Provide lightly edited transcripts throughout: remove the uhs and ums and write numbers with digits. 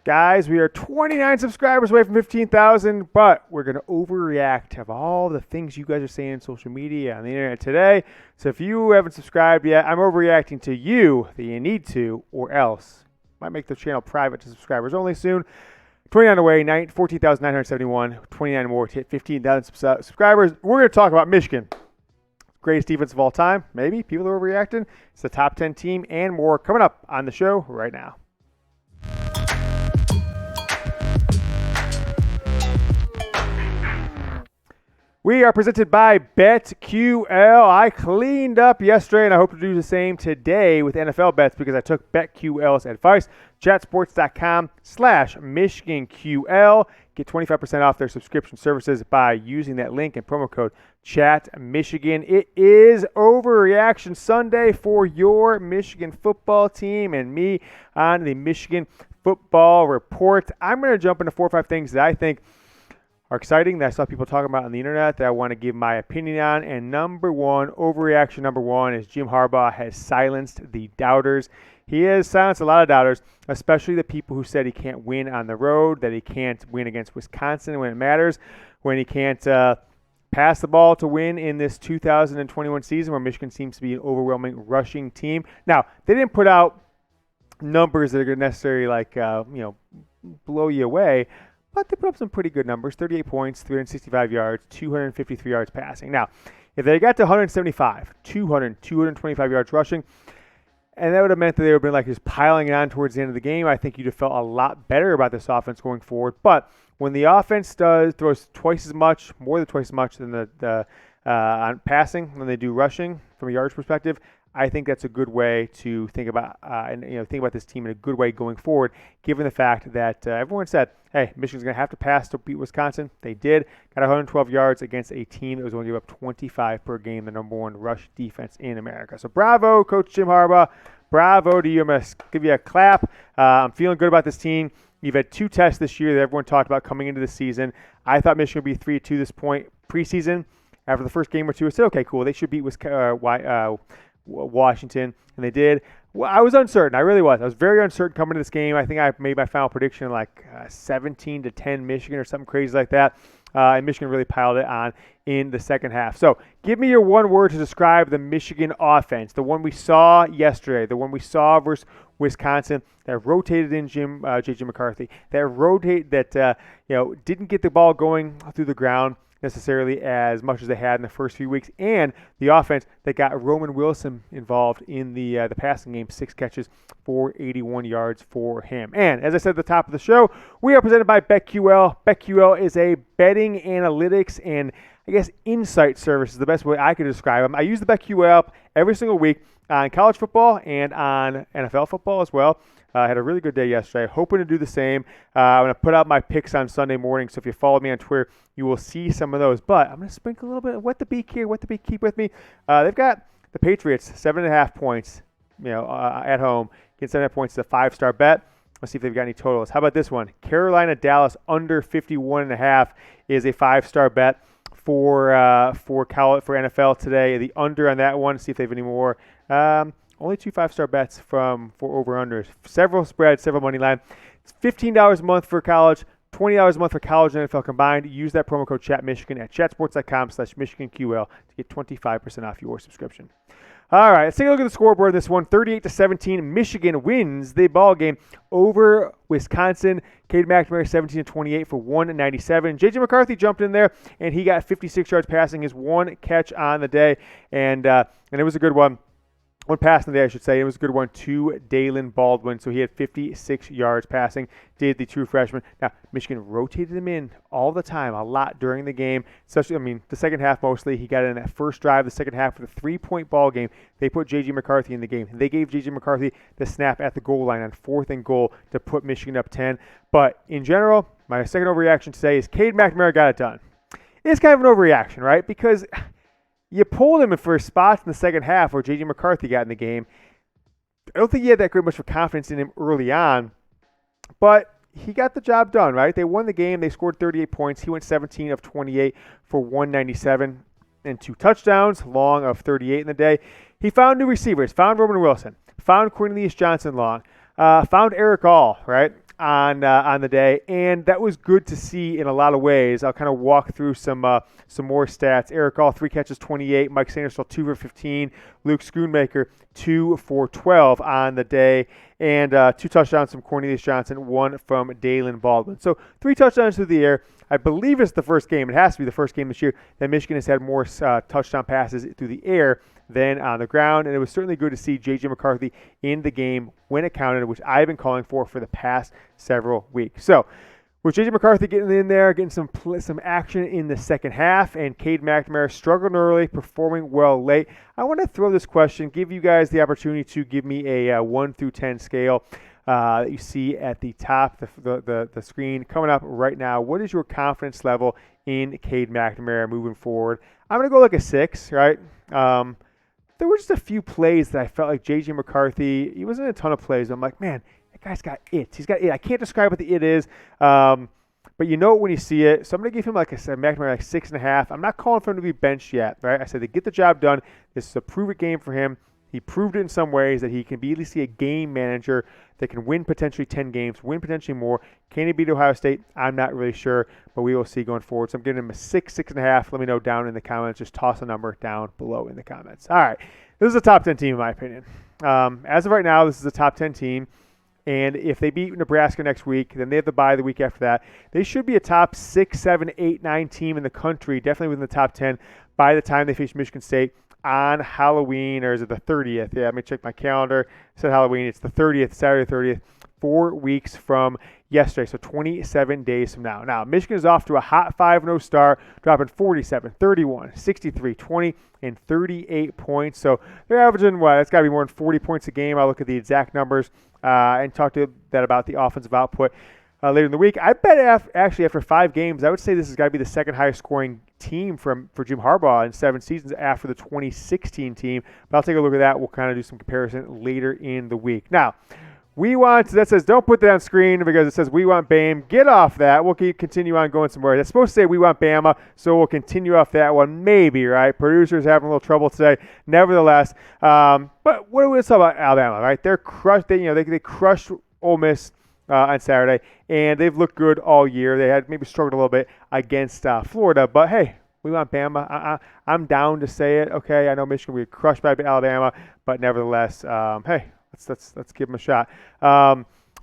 Guys, we are 29 subscribers away from 15,000, but we're going to overreact of all the things you guys are saying on social media, on the internet today. So if you haven't subscribed yet, I'm overreacting to you that you need to, or else. Might make the channel private to subscribers only soon. 29 away, 14,971, 29 more to hit 15,000 subscribers. We're going to talk about Michigan. Greatest defense of all time, maybe. People are overreacting. It's the top 10 team and more coming up on the show right now. We are presented by BetQL. I cleaned up yesterday, and I hope to do the same today with NFL bets because I took BetQL's advice. Chatsports.com/MichiganQL. Get 25% off their subscription services by using that link and promo code ChatMichigan. It is Overreaction Sunday for your Michigan football team and me on the Michigan Football Report. I'm going to jump into 4 or 5 things that I think are exciting that I saw people talking about on the internet that I want to give my opinion on. And overreaction number one is Jim Harbaugh has silenced the doubters. He has silenced a lot of doubters, especially the people who said he can't win on the road, that he can't win against Wisconsin when it matters, when he can't pass the ball to win in this 2021 season where Michigan seems to be an overwhelming rushing team. Now, they didn't put out numbers that are going to necessarily blow you away, but they put up some pretty good numbers, 38 points, 365 yards, 253 yards passing. Now, if they got to 225 yards rushing, and that would have meant that they would have been like just piling it on towards the end of the game, I think you'd have felt a lot better about this offense going forward. But when the offense throws more than twice as much than the on passing when they do rushing from a yards perspective, I think that's a good way to think about think about this team in a good way going forward, given the fact that everyone said, hey, Michigan's going to have to pass to beat Wisconsin. They did. Got 112 yards against a team that was going to give up 25 per game, the number one rush defense in America. So bravo, Coach Jim Harbaugh. Bravo to you. I'm going to give you a clap. I'm feeling good about this team. You've had 2 tests this year that everyone talked about coming into the season. I thought Michigan would be 3-2 this point preseason. After the first game or two, I said, okay, cool. They should beat Washington, and they did. Well, I was uncertain. I really was. I was very uncertain coming to this game. I think I made my final prediction 17-10 Michigan or something crazy like that. And Michigan really piled it on in the second half. So give me your one word to describe the Michigan offense, the one we saw yesterday, the one we saw versus Wisconsin that rotated in J.J. McCarthy, that didn't get the ball going through the ground necessarily as much as they had in the first few weeks, and the offense that got Roman Wilson involved in the passing game, 6 catches for 81 yards for him. And as I said at the top of the show, we are presented by BetQL. BetQL is a betting analytics and I guess insight service is the best way I could describe them. I use the BetQL app every single week on college football and on NFL football as well. I had a really good day yesterday. Hoping to do the same. I'm going to put out my picks on Sunday morning, so if you follow me on Twitter, you will see some of those. But I'm going to sprinkle a little bit of what the beak here, what the beak, keep with me. They've got the Patriots, 7.5 points at home. Get 7.5 points is a 5-star bet. Let's see if they've got any totals. How about this one? Carolina-Dallas under 51.5 is a 5-star bet for NFL today. The under on that one, see if they have any more. Only 2 5-star bets for over-unders. Several spreads, several money line. It's $15 a month for college, $20 a month for college and NFL combined. Use that promo code ChatMichigan at chatsports.com/MichiganQL to get 25% off your subscription. All right, let's take a look at the scoreboard. This one, 38-17. Michigan wins the ball game over Wisconsin. Cade McNamara, 17-28 for 197. J.J. McCarthy jumped in there, and he got 56 yards passing, his 1 catch on the day, and it was a good one. One pass in the day, I should say. It was a good one to Dalen Baldwin. So he had 56 yards passing, did the true freshman. Now, Michigan rotated him in all the time, a lot during the game. Especially, the second half mostly. He got in that first drive, the second half with a 3-point ball game. They put J.J. McCarthy in the game. They gave J.J. McCarthy the snap at the goal line on 4th and goal to put Michigan up 10. But in general, my second overreaction today is Cade McNamara got it done. It's kind of an overreaction, right? Because you pulled him for spots in the second half where J.J. McCarthy got in the game. I don't think he had that great much of confidence in him early on, but he got the job done, right? They won the game. They scored 38 points. He went 17 of 28 for 197 and 2 touchdowns, long of 38 in the day. He found new receivers, found Roman Wilson, found Cornelius Johnson long, found Eric All, right? on the day, and that was good to see in a lot of ways. I'll kind of walk through some more stats. Eric All, 3 catches, 28. Mike Sandersall, 2 for 15. Luke Schoonmaker, 2 for 12 on the day, and 2 touchdowns from Cornelius Johnson, 1 from Dalen Baldwin. So 3 touchdowns through the air. I believe it's the first game. It has to be the first game this year that Michigan has had more touchdown passes through the air than on the ground, and it was certainly good to see J.J. McCarthy in the game when it counted, which I've been calling for the past several weeks. So with J.J. McCarthy getting in there, getting some action in the second half, and Cade McNamara struggling early, performing well late, I want to throw this question, give you guys the opportunity to give me a 1 through 10 scale that you see at the top, the screen coming up right now. What is your confidence level in Cade McNamara moving forward? I'm going to go like a 6, right? There were just a few plays that I felt like J.J. McCarthy, he wasn't in a ton of plays. I'm like, man, that guy's got it. He's got it. I can't describe what the it is, but you know it when you see it. So I'm going to give him, like I said, McNamara like 6.5. I'm not calling for him to be benched yet, right? I said to get the job done. This is a prove-it game for him. He proved it in some ways that he can be at least a game manager that can win potentially 10 games, win potentially more. Can he beat Ohio State? I'm not really sure, but we will see going forward. So I'm giving him a 6, 6.5. Let me know down in the comments. Just toss a number down below in the comments. All right. This is a top 10 team in my opinion. As of right now, this is a top 10 team. And if they beat Nebraska next week, then they have to bye the week after that. They should be a top 6, 7, 8, 9 team in the country, definitely within the top 10 by the time they face Michigan State on Halloween, or is it the 30th? Yeah, let me check my calendar. It said Halloween. It's the 30th, Saturday 30th, 4 weeks from yesterday, so 27 days from now. Now, Michigan is off to a hot 5-0 start, dropping 47, 31, 63, 20, and 38 points. So they're averaging, what, that's got to be more than 40 points a game. I'll look at the exact numbers and talk to that about the offensive output later in the week. I bet actually after 5 games, I would say this has got to be the second highest scoring team for Jim Harbaugh in 7 seasons after the 2016 team. But I'll take a look at that. We'll kind of do some comparison later in the week. Now, that says don't put that on screen because it says we want Bama. Get off that. We'll continue on going somewhere. It's supposed to say we want Bama, so we'll continue off that one. Maybe, right? Producer's having a little trouble today. Nevertheless, but what do we talk about Alabama, right? They're crushed. They crushed Ole Miss on Saturday, and they've looked good all year. They had maybe struggled a little bit against Florida, but hey, we want Bama. I'm down to say it. Okay, I know Michigan will be crushed by Alabama, but nevertheless, hey, let's give them a shot.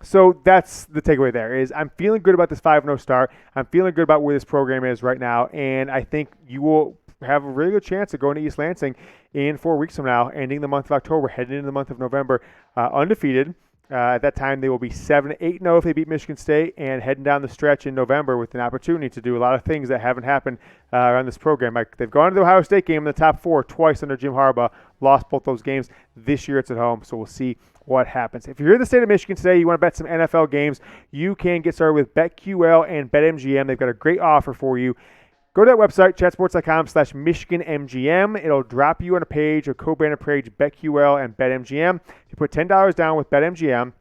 So that's the takeaway there is I'm feeling good about this 5-0 start. I'm feeling good about where this program is right now, and I think you will have a really good chance of going to East Lansing in 4 weeks from now, ending the month of October, heading into the month of November, undefeated. At that time, they will be 7-8-0 if they beat Michigan State, and heading down the stretch in November with an opportunity to do a lot of things that haven't happened around this program. Like they've gone to the Ohio State game in the top 4 twice under Jim Harbaugh, lost both those games. This year it's at home, so we'll see what happens. If you're in the state of Michigan today, you want to bet some NFL games, you can get started with BetQL and BetMGM. They've got a great offer for you. Go to that website, chatsports.com/MichiganMGM. It'll drop you on a page, a co-branded page, BetQL and BetMGM. You put $10 down with BetMGM,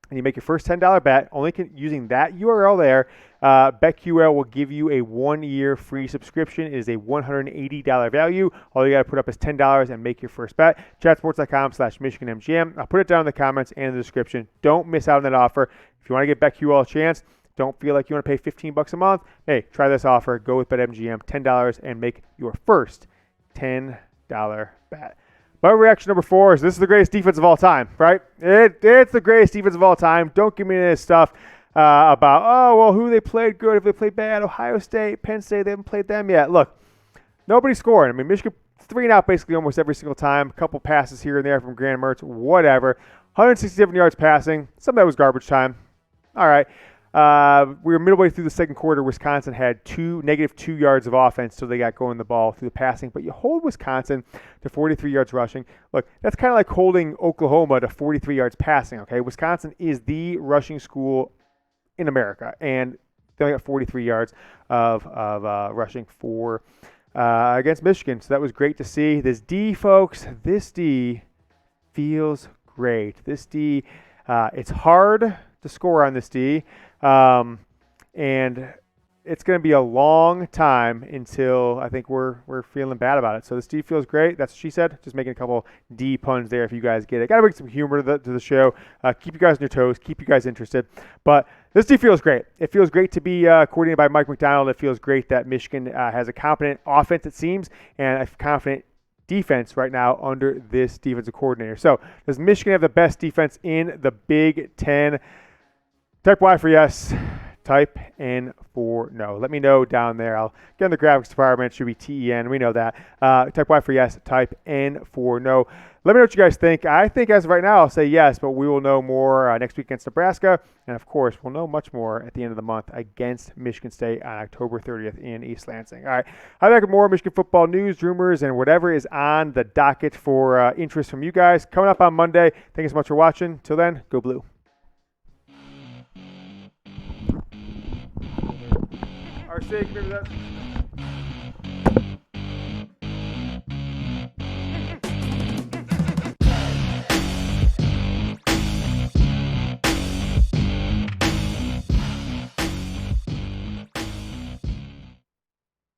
and you make your first $10 bet, using that URL there, BetQL will give you a 1-year free subscription. It is a $180 value. All you got to put up is $10 and make your first bet. Chatsports.com/MichiganMGM. I'll put it down in the comments and in the description. Don't miss out on that offer. If you want to get BetQL a chance, don't feel like you want to pay $15 a month, hey, try this offer. Go with BetMGM, $10, and make your first $10 bet. My reaction number 4 is this is the greatest defense of all time, right? It's the greatest defense of all time. Don't give me any of this stuff about, who they played good, if they played bad. Ohio State, Penn State, they haven't played them yet. Look, nobody's scoring. I mean, Michigan 3 and out basically almost every single time. A couple passes here and there from Graham Mertz, whatever. 167 yards passing. Some of that was garbage time. All right. We were midway through the second quarter. Wisconsin had -2 yards of offense, so they got going the ball through the passing. But you hold Wisconsin to 43 yards rushing. Look, that's kind of like holding Oklahoma to 43 yards passing, okay? Wisconsin is the rushing school in America, and they only got 43 yards of rushing for against Michigan. So that was great to see. This D, folks, this D feels great. This D, it's hard to score on this D. And it's going to be a long time until I think we're feeling bad about it. So this D feels great. That's what she said. Just making a couple D puns there if you guys get it. Got to bring some humor to the show. Keep you guys on your toes. Keep you guys interested. But this D feels great. It feels great to be coordinated by Mike Macdonald. It feels great that Michigan has a competent offense, it seems, and a confident defense right now under this defensive coordinator. So does Michigan have the best defense in the Big Ten? Type Y for yes. Type N for no. Let me know down there. I'll get in the graphics department. It should be TEN. We know that. Type Y for yes. Type N for no. Let me know what you guys think. I think as of right now, I'll say yes, but we will know more next week against Nebraska. And, of course, we'll know much more at the end of the month against Michigan State on October 30th in East Lansing. All right. I'll be back with more Michigan football news, rumors, and whatever is on the docket for interest from you guys. Coming up on Monday. Thank you so much for watching. Till then, go Blue. Our sake, remember that.